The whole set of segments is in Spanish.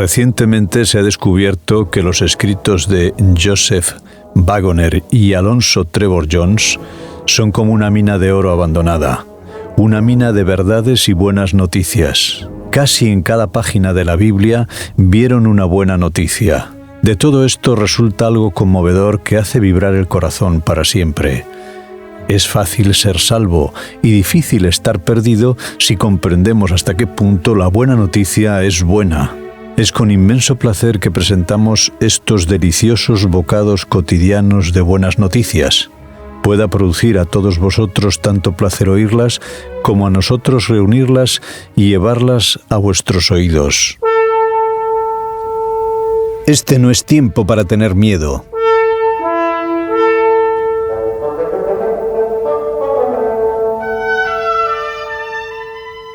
Recientemente se ha descubierto que los escritos de Joseph Waggoner y Alonzo Trevor Jones son como una mina de oro abandonada, una mina de verdades y buenas noticias. Casi en cada página de la Biblia vieron una buena noticia. De todo esto resulta algo conmovedor que hace vibrar el corazón para siempre. Es fácil ser salvo y difícil estar perdido si comprendemos hasta qué punto la buena noticia es buena. Es con inmenso placer que presentamos estos deliciosos bocados cotidianos de buenas noticias. Pueda producir a todos vosotros tanto placer oírlas como a nosotros reunirlas y llevarlas a vuestros oídos. Este no es tiempo para tener miedo.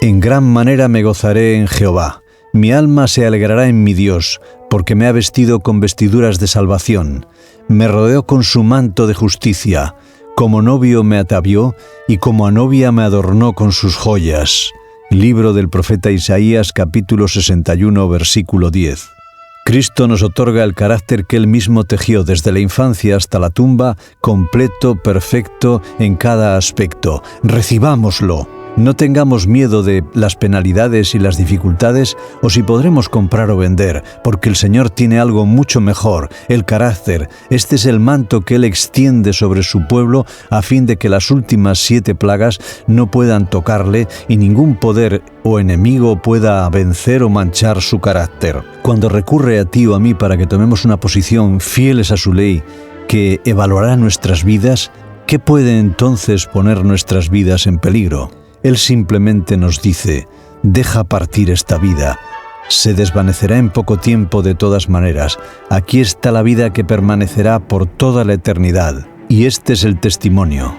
En gran manera me gozaré en Jehová. Mi alma se alegrará en mi Dios, porque me ha vestido con vestiduras de salvación. Me rodeó con su manto de justicia. Como novio me atavió y como a novia me adornó con sus joyas. Libro del profeta Isaías, capítulo 61, versículo 10. Cristo nos otorga el carácter que Él mismo tejió desde la infancia hasta la tumba, completo, perfecto en cada aspecto. Recibámoslo. No tengamos miedo de las penalidades y las dificultades o si podremos comprar o vender, porque el Señor tiene algo mucho mejor, el carácter. Este es el manto que Él extiende sobre su pueblo a fin de que las últimas 7 plagas no puedan tocarle y ningún poder o enemigo pueda vencer o manchar su carácter. Cuando recurre a ti o a mí para que tomemos una posición fieles a su ley que evaluará nuestras vidas, ¿qué puede entonces poner nuestras vidas en peligro? Él simplemente nos dice, deja partir esta vida. Se desvanecerá en poco tiempo de todas maneras. Aquí está la vida que permanecerá por toda la eternidad. Y este es el testimonio,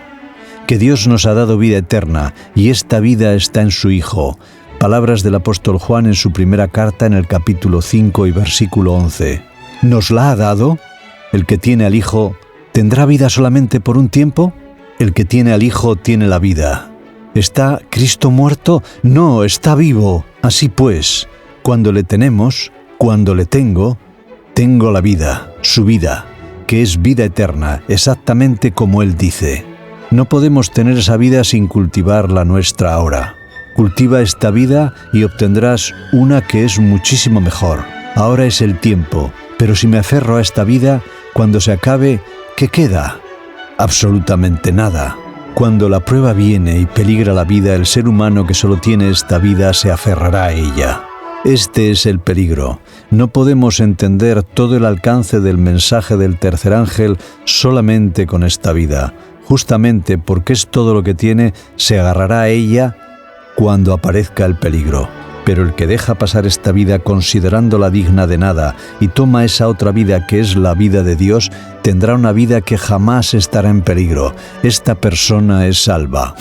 que Dios nos ha dado vida eterna, y esta vida está en su Hijo. Palabras del apóstol Juan en su primera carta en el capítulo 5 y versículo 11. ¿Nos la ha dado? ¿El que tiene al Hijo tendrá vida solamente por un tiempo? El que tiene al Hijo tiene la vida. ¿Está Cristo muerto? No, está vivo. Así pues, cuando le tenemos, cuando le tengo la vida, su vida, que es vida eterna, exactamente como Él dice. No podemos tener esa vida sin cultivar la nuestra ahora. Cultiva esta vida y obtendrás una que es muchísimo mejor. Ahora es el tiempo, pero si me aferro a esta vida, cuando se acabe, ¿qué queda? Absolutamente nada. Cuando la prueba viene y peligra la vida, el ser humano que solo tiene esta vida se aferrará a ella. Este es el peligro. No podemos entender todo el alcance del mensaje del tercer ángel solamente con esta vida. Justamente porque es todo lo que tiene, se agarrará a ella cuando aparezca el peligro. Pero el que deja pasar esta vida considerándola digna de nada y toma esa otra vida que es la vida de Dios, tendrá una vida que jamás estará en peligro. Esta persona es salva.